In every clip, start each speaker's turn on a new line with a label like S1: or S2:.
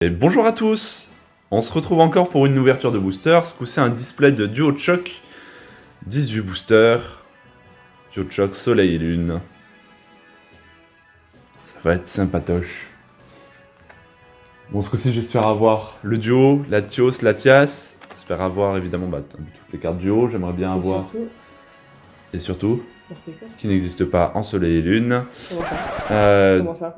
S1: Et bonjour à tous. On se retrouve encore pour une ouverture de booster. Ce coup-ci un display de Duo Choc. 18 boosters. Duo Choc Soleil et Lune. Ça va être sympatoche. Bon, ce coup-ci j'espère avoir le duo, Latios, Latias. J'espère avoir évidemment toutes les cartes duo. J'aimerais bien avoir. Et surtout, qui n'existe pas en Soleil et Lune.
S2: Comment ça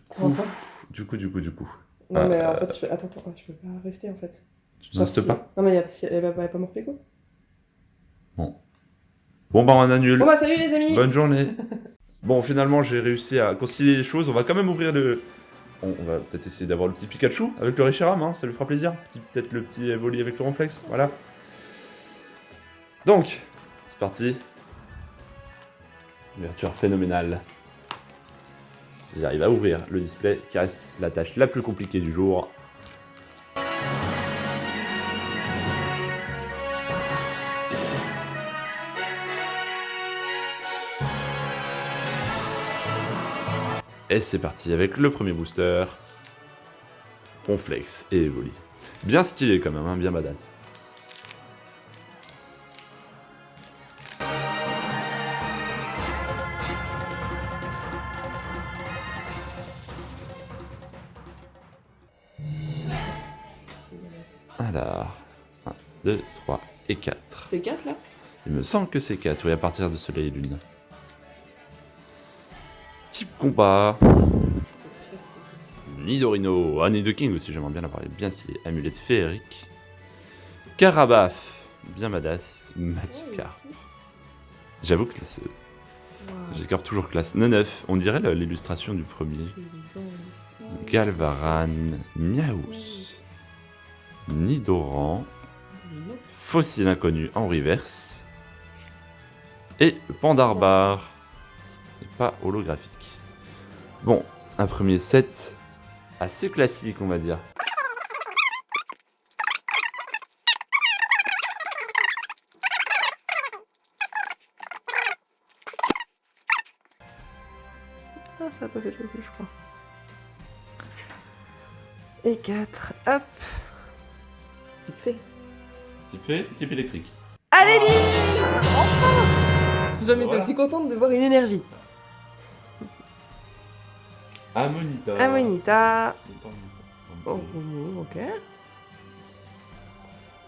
S2: Comment ça
S1: Du coup.
S2: Non mais en fait, attends, tu peux pas rester en fait.
S1: Tu ne restes pas?
S2: Non mais elle va pas mort Péco.
S1: Bon bah on annule.
S2: Bon bah salut les amis.
S1: Bonne journée. Bon, finalement j'ai réussi à concilier les choses. On va quand même ouvrir le... On va peut-être essayer d'avoir le petit Pikachu avec le Reshiram, hein, ça lui fera plaisir. Peut-être le petit Evoli avec le Ronflex, voilà. Donc, c'est parti. Ouverture phénoménale. Si j'arrive à ouvrir le display, qui reste la tâche la plus compliquée du jour. Et c'est parti avec le premier booster. Ronflex et Evoli. Bien stylé quand même, hein, bien badass. Alors, 1, 2, 3 et 4.
S2: C'est 4 là?
S1: Il me semble que c'est 4, oui, à partir de Soleil et Lune. Type combat. Nidorino. Ah, Nidoking aussi, j'aimerais bien l'avoir. Bien stylé. Amulette féerique. Carabaf. Bien badass. Magikarp. J'avoue que Magikarp toujours classe. 9-9. On dirait l'illustration du premier. Galvaran. Miaous. Nidoran. Fossile inconnu en reverse. Et Pandarbar. Et pas holographique. Bon, un premier set assez classique, on va dire.
S2: Ah, ça a pas fait le coup, je crois. Et 4, hop. Vite fait.
S1: Type fait, type électrique.
S2: Allez, bim. Enfin. J'ai jamais été aussi contente de voir une énergie.
S1: Amonita.
S2: Amonita. Oh, ok.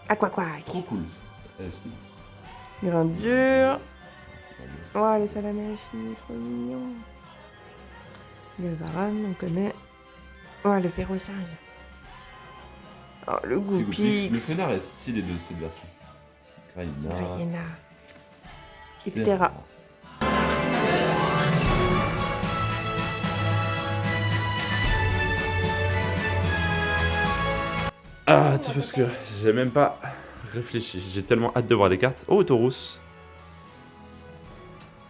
S2: Aquaquac.
S1: Trop cool.
S2: Grandure. Oh, les salamèches, trop mignon. Galvaran, on connaît. Oh, le ferroçage. Oh, le Goupix.
S1: Le Fenard est stylé de cette version.
S2: Rayena. Etc.
S1: Ah, un petit peu parce que j'ai même pas réfléchi. J'ai tellement hâte de voir les cartes. Oh, Taurus.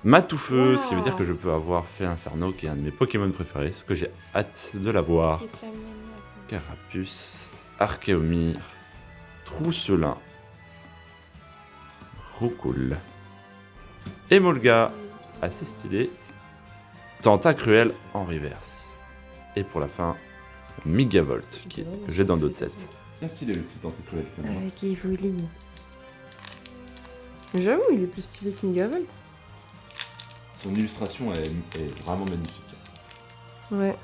S1: Matoufeu, wow. Ce qui veut dire que je peux avoir fait Inferno, qui est un de mes Pokémon préférés. Ce que j'ai hâte de l'avoir. Carapuce. Archéomir. Trousselin. Roucoule. Emolga. Assez stylé. Tentacruel en reverse. Et pour la fin, Megavolt, que j'ai dans d'autres sets. Bien stylé le petit Tentacruel quand même.
S2: Avec Evoli. J'avoue, il est plus stylé que Megavolt.
S1: Son illustration est vraiment magnifique.
S2: Ouais.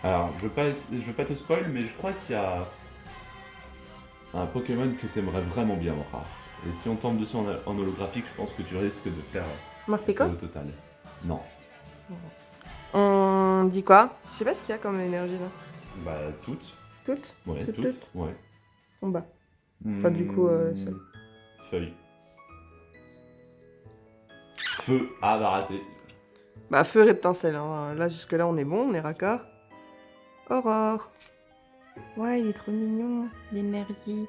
S1: Alors, je veux pas te spoil, mais je crois qu'il y a un Pokémon que t'aimerais vraiment bien en rare. Et si on tombe dessus en holographique, je pense que tu risques de faire
S2: Morpeko
S1: au total. Non.
S2: On dit quoi? Je sais pas ce qu'il y a comme énergie là.
S1: Bah, toutes.
S2: Toutes?
S1: Ouais, toutes. Ouais.
S2: Combat. Enfin, du coup, seul.
S1: Feuille. Feu. Ah, bah raté.
S2: Bah, feu Reptincelle. Hein. Là, jusque-là, on est bon, on est raccord. Aurore. Ouais, il est trop mignon. L'énergie.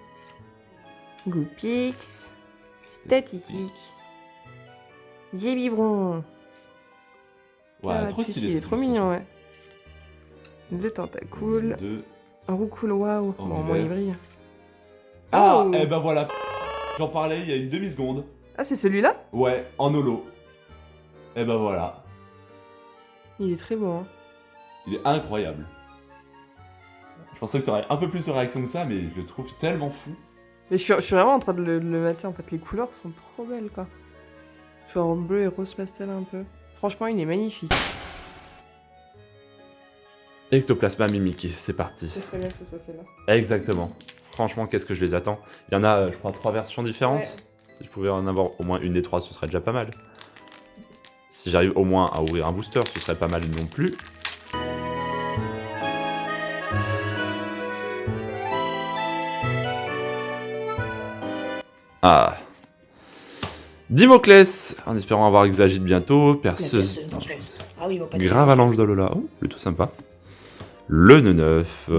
S2: Goupix. Statique. Yébibron.
S1: Ouais, trop stylé.
S2: Il est trop mignon, ouais. Le tentacule. Un roucoule, waouh. Bon, moi, il brille.
S1: Ah, et ben voilà. J'en parlais il y a une demi-seconde.
S2: Ah, c'est celui-là?
S1: Ouais, en holo. Et ben voilà.
S2: Il est très beau, hein.
S1: Il est incroyable. Je pensais que t'aurais un peu plus de réaction que ça, mais je le trouve tellement fou.
S2: Mais je suis vraiment en train de le mater, en fait. Les couleurs sont trop belles, quoi. Genre bleu et rose pastel un peu. Franchement, il est magnifique.
S1: Ectoplasma Mimikyu, c'est parti.
S2: Ce serait bien que ce soit celle-là.
S1: Exactement. Franchement, qu'est-ce que je les attends. Il y en a, je crois, 3 versions différentes.
S2: Ouais.
S1: Si je pouvais en avoir au moins une des 3, ce serait déjà pas mal. Si j'arrive au moins à ouvrir un booster, ce serait pas mal non plus. Ah. Dimoclès, en espérant avoir Exagite bientôt. Perceuse.
S3: Ah oui, mon pote.
S1: Gravalanche d'Alola, oh, plutôt sympa. Le nœud neuf.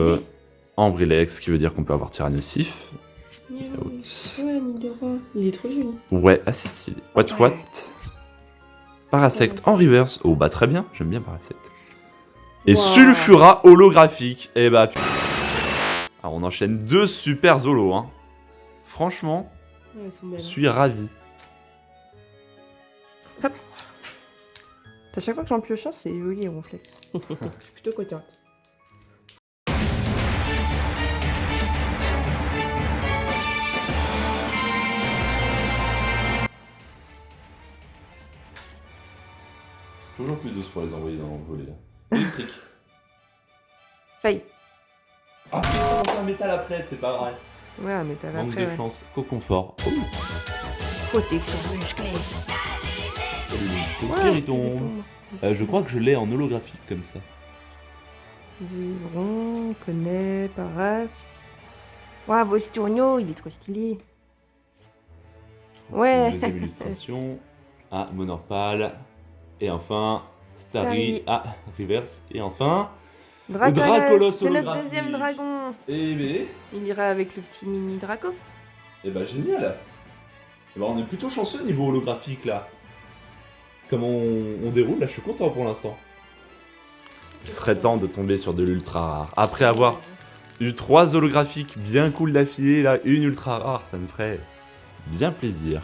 S1: Ambrilex, qui veut dire qu'on peut avoir Tyrannosif.
S2: Ouais, Nidoran. Il est trop joli.
S1: Ouais, assez stylé. What. Parasect en reverse. Oh, bah très bien, j'aime bien Parasect. Et
S2: Wow.
S1: Sulfura holographique. Et bah. Alors, on enchaîne 2 super zolos, hein. Franchement,
S2: Ouais, elles sont
S1: je
S2: belles.
S1: suis ravi.
S2: À chaque fois que j'en pioche un, c'est joli et ronflex. Je suis plutôt contente.
S1: Toujours plus douce pour les envoyer dans le volet là. Électrique.
S2: Faille.
S1: Ah, c'est un métal après, c'est pas vrai.
S2: Ouais, un métal
S1: Manque
S2: après,
S1: de
S2: ouais.
S1: chance. Coconfort. Oh,
S3: Protection musclée.
S1: salut.
S2: Ouais,
S1: Spiritomb. Je crois que je l'ai en holographique comme ça.
S2: Zivron, connaît, Paras. Ouais, Vosturnio, il est trop stylé. Ouais.
S1: Une deuxième illustration. Ah, Monorpal. Et enfin, Starry.
S2: Starry.
S1: Ah, Reverse. Et enfin,
S2: Dracolos, c'est notre
S1: holographique.
S2: deuxième dragon.
S1: Et
S2: Il ira avec le petit mini Draco.
S1: bah génial. Et bah on est plutôt chanceux niveau holographique là. Comme on déroule, là je suis content pour l'instant. Il serait temps de tomber sur de l'ultra rare. Après avoir eu 3 holographiques bien cool d'affilée, là, une ultra rare, ça me ferait bien plaisir.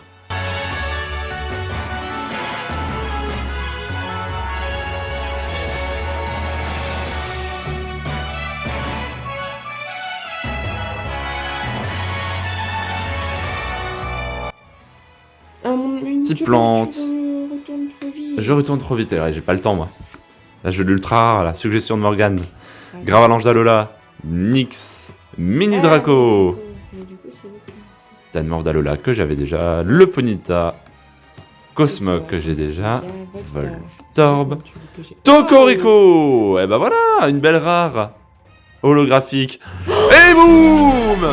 S1: Petite plante. Je retourne trop vite, ouais, j'ai pas le temps moi. Là je veux de l'ultra rare, la suggestion de Morgane. Gravalanche d'Alola, Nyx, Mini Draco, Tanmor d'Alola que j'avais déjà, le Ponyta, Cosmog que j'ai déjà, Voltorb, Tokorico. Et bah voilà, une belle rare holographique. Et boum,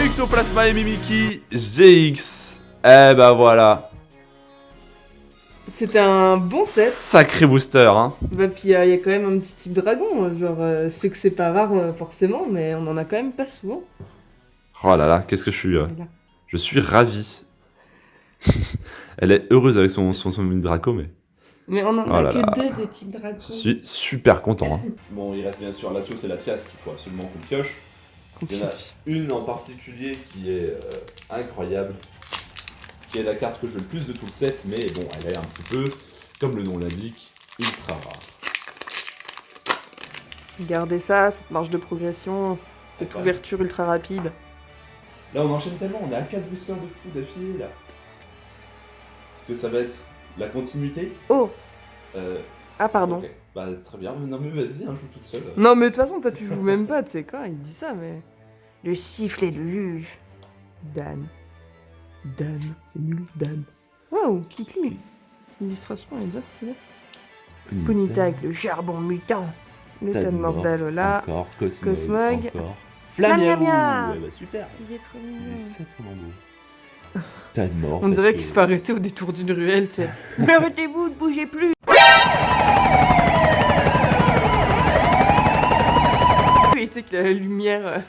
S1: Ectoplasma et Mimikyu GX. Et bah voilà.
S2: C'était un bon set.
S1: Sacré booster, hein.
S2: Bah, puis il y a quand même un petit type dragon. Genre, je sais que c'est pas rare forcément, mais on en a quand même pas souvent.
S1: Oh là là, qu'est-ce que je suis.
S2: Voilà.
S1: Je suis ravi. Elle est heureuse avec son mini Draco, mais
S2: Mais on en
S1: Oh
S2: a
S1: là
S2: que
S1: là.
S2: 2 des types dragons.
S1: je suis super content. Hein. Bon, il reste bien sûr la Latios et la Tias qu'il faut absolument qu'on pioche. Il y en a une en particulier qui est incroyable, qui est la carte que je veux le plus de tout le set, mais bon, elle est un petit peu, comme le nom l'indique, ultra rare.
S2: Regardez ça, cette marge de progression, cette
S1: Ouais.
S2: ouverture ultra rapide.
S1: Là, on enchaîne tellement, on est à 4 boosters de fou d'affilée, là. Est-ce que ça va être la continuité
S2: Oh,
S1: euh,
S2: ah pardon.
S1: ok. Bah, très bien, non mais vas-y, hein, je joue toute seule.
S2: Non mais de toute façon, toi tu joues même pas, tu sais quoi, il dit ça, mais... Le sifflet de juge. Dan. Dan, c'est nul, Dan. Waouh, Kikli. L'illustration elle est bien stylée. Ponyta avec le charbon mutant. Le Tanmor d'Alola.
S1: Encore, Cosmog.
S2: Cosmog.
S1: Encore.
S2: Flammiaou.
S1: Flammiaou. Ouais, bah super.
S2: Il est trop
S1: Il est
S2: mignon.
S1: sacrément beau. Tanmor.
S2: On
S1: parce
S2: dirait
S1: que-
S2: qu'il se fait arrêter au détour d'une ruelle, tu sais. Mais arrêtez-vous, ne bougez plus. Oui, tu sais qu'il a la lumière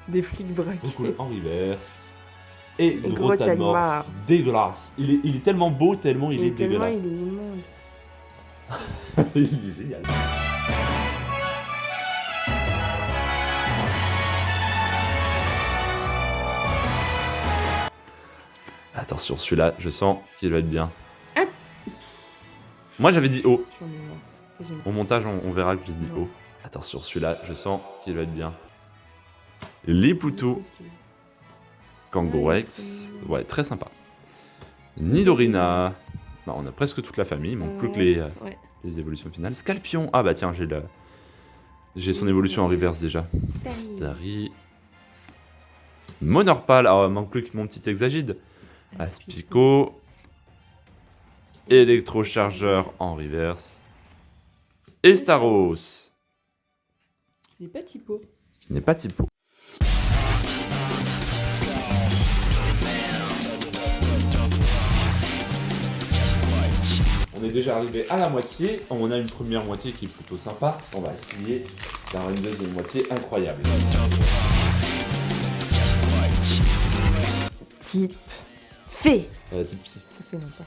S2: des flics braqués.
S1: Beaucoup en reverse. Et
S2: Et
S1: gros
S2: gros
S1: Tanmor.
S2: Tanmor.
S1: Dégueulasse. Il est tellement beau, tellement il est
S2: tellement
S1: dégueulasse.
S2: il est immonde.
S1: Il est génial. La Attention, celui-là, je sens qu'il va être bien.
S2: Ah.
S1: Moi, j'avais dit haut.
S2: J'en ai marre. Deuxième.
S1: Au montage, on verra que j'ai dit
S2: Non.
S1: haut. Attention, celui-là, je sens qu'il va être bien. Liputo, Kangourex. Ouais, très sympa. Nidorina. Bah, on a presque toute la famille, il manque plus que
S2: Ouais.
S1: les évolutions finales. Scalpion. Ah bah tiens, j'ai son évolution en reverse déjà. Starry. Monorpal. Ah, il manque plus que mon petit Exagide. Aspico. Électrochargeur en reverse. Et Staros.
S2: Il n'est pas typo.
S1: Qui n'est pas typo. On est déjà arrivé à la moitié. On a une première moitié qui est plutôt sympa. On va essayer d'avoir une deuxième moitié incroyable.
S2: Type fée.
S1: Type psy.
S2: Ça fait longtemps.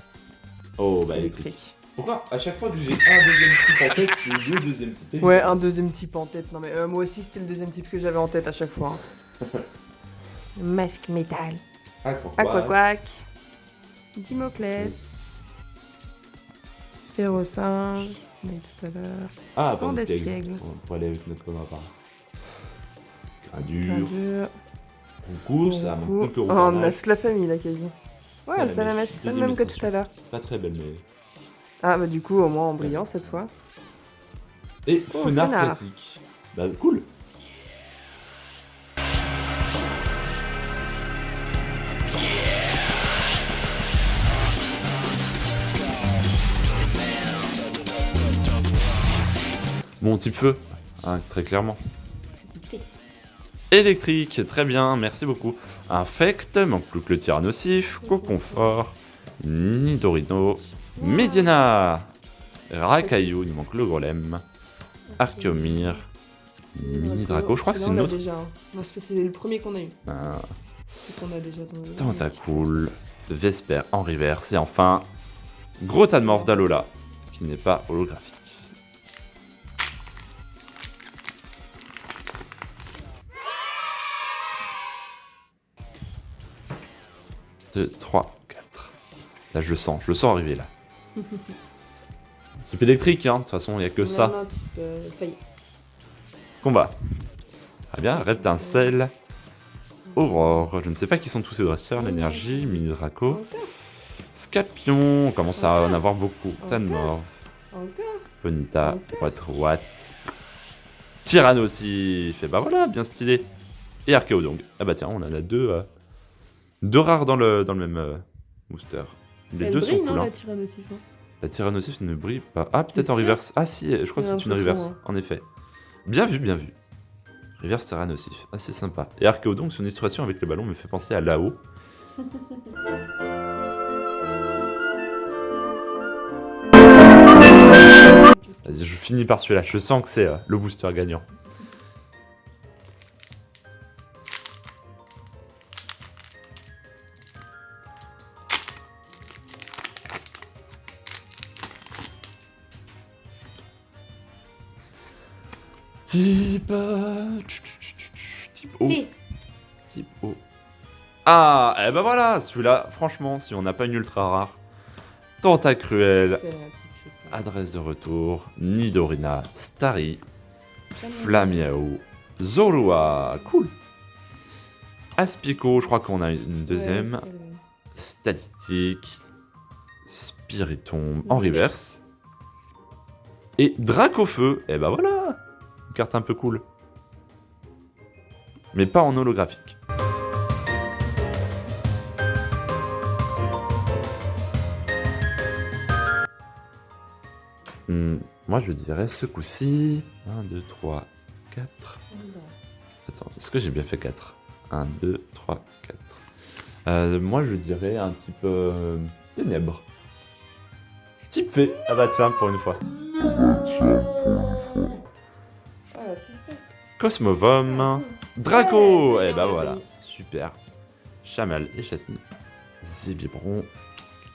S1: Oh bah électrique. Pourquoi à chaque fois que j'ai un deuxième type en tête, c'est deux deuxièmes types?
S2: Ouais, un deuxième type en tête. Non mais moi aussi c'était le deuxième type que j'avais en tête à chaque fois. Masque métal. Aquaquack. Dimoclès. Férocinge. On a eu tout à l'heure.
S1: Ah,
S2: Pan
S1: pas
S2: d'espiègle.
S1: On pourrait aller avec notre contrapart. Gradure.
S2: Gradure.
S1: Concours, ça manque plus que
S2: Oh, on a
S1: Roubarnage.
S2: toute la famille là quasi. Ouais, le salamèche, c'est pas le même que tout à l'heure.
S1: Pas très belle, mais.
S2: Ah bah du coup au moins en brillant cette fois.
S1: Et
S2: Oh,
S1: Fenard
S2: Fenard.
S1: classique. Bah cool. Bon, type feu, hein, très clairement. Électrique, très bien, merci beaucoup. Infect, manque plus que le tir nocif, Coconfort, Nidorino, Mediana, Rakayu, il manque le golem, Archeomir, Mini Draco, je crois que c'est une autre.
S2: Déjà, hein. Non, c'est le premier qu'on a eu.
S1: Ah,
S2: C'est qu'on a déjà dans le.
S1: Tentacool, Vesper en reverse, et enfin, Gros Tanmorph d'Alola, qui n'est pas holographique. 2, 3, 4. Là, je le sens arriver là. Type électrique, hein, de toute façon, il n'y a que ça.
S2: Non, type failli.
S1: Combat. Très bien, Reptincelle, Aurore, je ne sais pas qui sont tous ces dresseurs, l'énergie, Mini Draco,
S2: Encore.
S1: Scapion, on commence à en avoir beaucoup,
S2: Encore.
S1: Tanmorph,
S2: Encore.
S1: Bonita,
S2: Encore.
S1: Watt, Tyrannosif, et bah voilà, bien stylé. Et Archéodong. Ah bah tiens, on en a deux rares dans le même booster. Les
S2: Elle
S1: deux
S2: brille,
S1: sont
S2: non,
S1: cool. Hein.
S2: la tyrannosif, hein.
S1: La Tyrannosif ne brille pas. Ah, peut-être
S2: T'es
S1: en
S2: sûr?
S1: reverse. Ah si, je crois que
S2: J'ai
S1: c'est une
S2: l'impression,
S1: reverse,
S2: hein.
S1: en effet. Bien vu, bien vu. Reverse Tyrannosif, assez sympa. Et Archéodong, son illustration avec le ballon me fait penser à là-haut. Vas-y, je finis par celui-là. Je sens que c'est le booster gagnant. Type... Type O.
S3: Fée.
S1: Type O. Ah, et ben voilà, celui-là, franchement, si on n'a pas une ultra rare, Tentacruel, adresse de retour, Nidorina, Starry, Flamiao, Zorua, cool. Aspico, je crois qu'on a une deuxième, Statique, Spiritomb en reverse, et Dracofeu, et ben voilà, une carte un peu cool. Mais pas en holographique. Moi je dirais ce coup-ci. 1, 2, 3, 4. Attends, est-ce que j'ai bien fait 4 1, 2, 3, 4. Moi je dirais un type ténèbres. Type fée. Ah bah tiens, pour une fois.
S2: Ah, la tristesse.
S1: Cosmovom. Draco.
S2: Ouais,
S1: Et
S2: c'est
S1: bah
S2: bien,
S1: voilà.
S2: Fanny.
S1: Super. Chamal et Chasmi. Zébibron.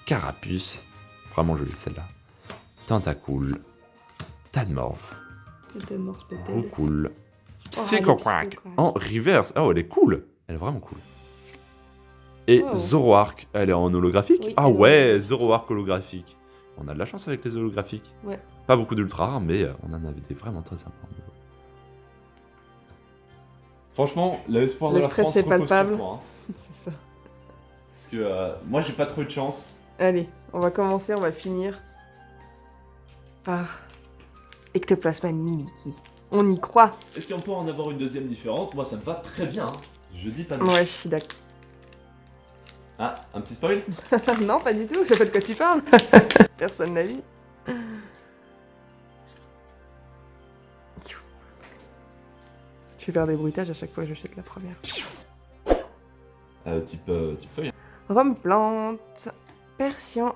S1: Carapuce. Vraiment jolie celle-là. Tentacool. Tanmorph.
S2: Peut-être mort, peut-être.
S1: Oh cool.
S2: Oh,
S1: Psychoquack
S2: le Psychoquack.
S1: en reverse. Oh, elle est cool. Elle est vraiment cool. Et
S2: Wow.
S1: Zoroark, elle est en holographique.
S2: Oui,
S1: Ah
S2: elle est en
S1: ouais,
S2: holographique.
S1: Zoroark holographique. On a de la chance avec les holographiques.
S2: Ouais.
S1: Pas beaucoup d'ultra rares, mais on en avait des vraiment très sympas. Franchement, l'espoir
S2: Le stress est palpable. C'est ça.
S1: Parce que moi, j'ai pas trop eu de chance.
S2: Allez, on va commencer, on va finir par Ectoplasma Mimikyu. On y croit.
S1: Et si on peut en avoir une deuxième différente, moi ça me va très bien. Je dis pas non.
S2: Ouais, je suis d'accord.
S1: Ah, un petit spoil?
S2: Non, pas du tout, je sais pas de quoi tu parles. Personne n'a vu. Je vais faire des bruitages à chaque fois que je jette la première.
S1: Type feuille.
S2: Rhum plante, Persian,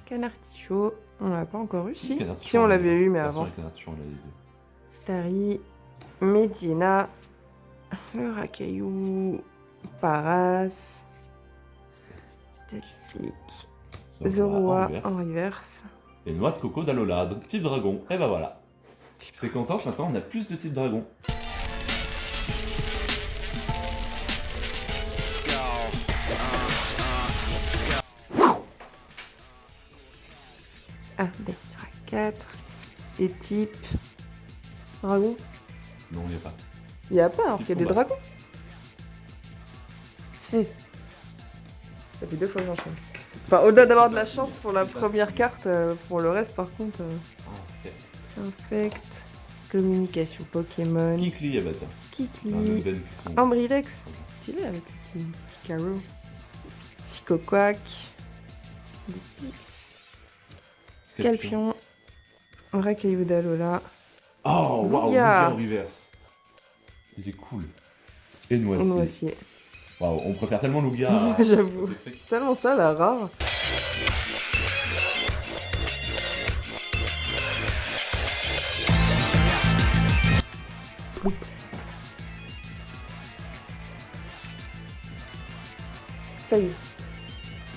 S2: Canartichaud. On l'a pas encore eu, si.
S1: Canartichaud,
S2: Si, on l'avait eu, mais
S1: Version
S2: avant.
S1: avec Canartichaud, on l'a eu.
S2: Starry, Medina, le Racaillou, Paras, Statistique, Zoroa en reverse.
S1: Et noix de coco d'Aloladre, type dragon. Et bah voilà. T'es contente, maintenant on a plus de type dragon.
S2: Ah, des 4. Et type. Dragon.
S1: Non, il n'y a pas.
S2: Il y a pas, alors
S1: Type
S2: qu'il y a des
S1: combat.
S2: dragons. Feu. Ça fait 2 fois que j'enchaîne. Enfin, au-delà d'avoir de la
S1: C'est
S2: chance
S1: facile,
S2: pour la
S1: c'est
S2: première
S1: facile.
S2: carte, pour le reste, par contre.
S1: Ah, ok.
S2: Infect. Communication Pokémon.
S1: Kikli, eh bah tiens.
S2: Kikli.
S1: Enfin, même Ben qui sont-
S2: Ambrilex. Stylé avec le petit Picaro. Psychoquack. Lupix. Scalpion. Racaillou d'Alola.
S1: Oh, waouh,
S2: Lugia.
S1: Lugia en reverse. Il est cool. Et
S2: Et
S1: Noisy.
S2: Noisy.
S1: Waouh, on préfère tellement Lugia à...
S2: J'avoue. C'est tellement ça la rare. Failli.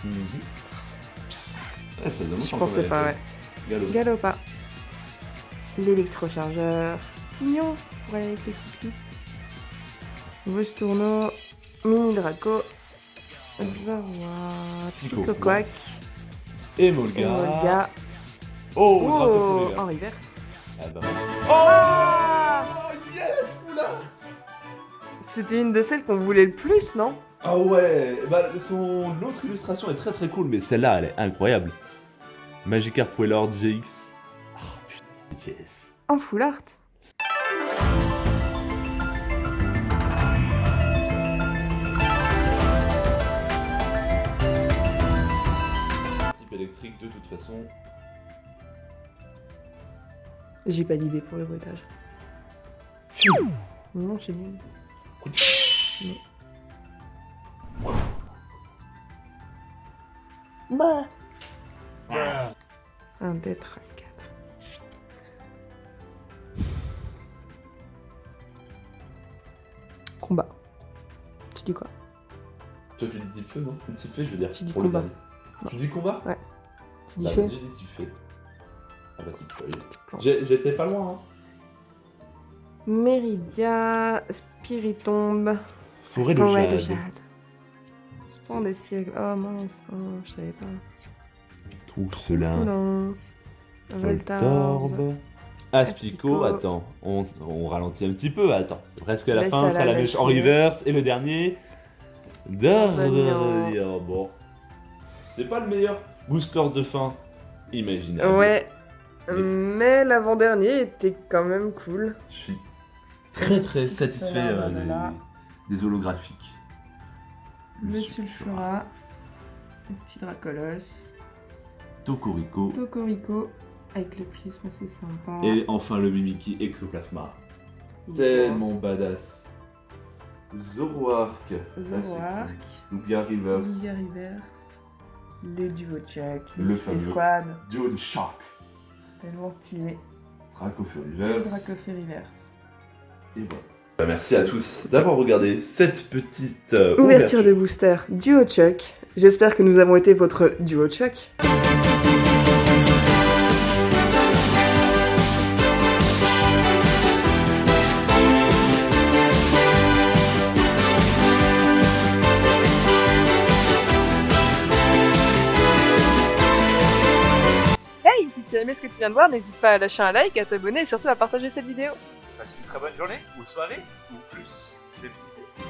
S1: Mhm. Psst. Ouais, ça donne
S2: Je pensais pas, ouais.
S1: Galop.
S2: Galopa. L'électrochargeur. Pignon. Pour aller avec le Kiki. Vostourneau. Mini Draco. Zoroa.
S1: Psychoquack.
S2: Psychoquack.
S1: Et
S2: Et
S1: Molga.
S2: Molga.
S1: Oh,
S2: Oh,
S1: Draco
S2: en
S1: reverse.
S2: reverse.
S1: Ah bah.
S2: Ah
S1: Oh, yes, full art.
S2: C'était une de celles qu'on voulait le plus, non?
S1: Ah ouais, bah l'autre illustration est très très cool, mais celle-là elle est incroyable. Magikarp Wailord GX. Oh putain, yes.
S2: En full art.
S1: Type électrique de toute façon.
S2: J'ai pas d'idée pour le bruitage. Non, c'est nul. Non. Bah. Un d'être 4. Combat. Tu dis quoi?
S1: Toi tu dis type feu, non? Type feu, je veux dire.
S2: J'ai dit
S1: pour le
S2: combat.
S1: dernier.
S2: Non.
S1: Tu dis combat?
S2: Ouais. Tu dis
S1: Bah,
S2: fait?
S1: j'ai dit type feu. Ah bah type feuille.
S2: plante.
S1: J'étais pas loin, hein.
S2: Méridia, Spiritombe,
S1: Forêt de
S2: Forêt de
S1: jade.
S2: jade. Spawn d'espiègle. Oh mince, oh, je savais pas.
S1: Tout cela.
S2: Non.
S1: Voltorbe. Aspico,
S2: Aspico.
S1: attends, on ralentit un petit peu, attends. C'est presque à la
S2: Laisse
S1: fin,
S2: à
S1: ça
S2: la
S1: la
S2: mèche
S1: mèche en
S2: reverse.
S1: reverse. Et le dernier.
S2: Dardanian.
S1: Dardanian. Bon. C'est pas le meilleur booster de fin imaginable.
S2: Ouais. Mais l'avant-dernier était quand même cool.
S1: Je suis très très satisfait
S2: Voilà.
S1: des holographiques.
S2: Le Sulfura, le petit Dracolos,
S1: Tokorico.
S2: Tokorico, avec le prisme, c'est sympa.
S1: Et enfin le Mimikyu Ectoplasma.
S2: Il
S1: Tellement badass. Zoroark.
S2: Zoroark,
S1: Lugia Reverse.
S2: Lugia Reverse, le Duo Chuck,
S1: Le
S2: le
S1: fameux.
S2: Squad,
S1: Duo de Shark.
S2: tellement stylé.
S1: Dracofeu
S2: Le
S1: Reverse.
S2: Dracofeu Reverse.
S1: Et voilà. Bah, merci à tous d'avoir regardé cette petite
S2: Ouverture de booster Duo Chuck. J'espère que nous avons été votre Duo Chuck. as aimé ce que tu viens de voir, n'hésite pas à lâcher un like, à t'abonner et surtout à partager cette vidéo.
S4: Passe une très bonne journée, ou soirée, ou plus. C'est fini.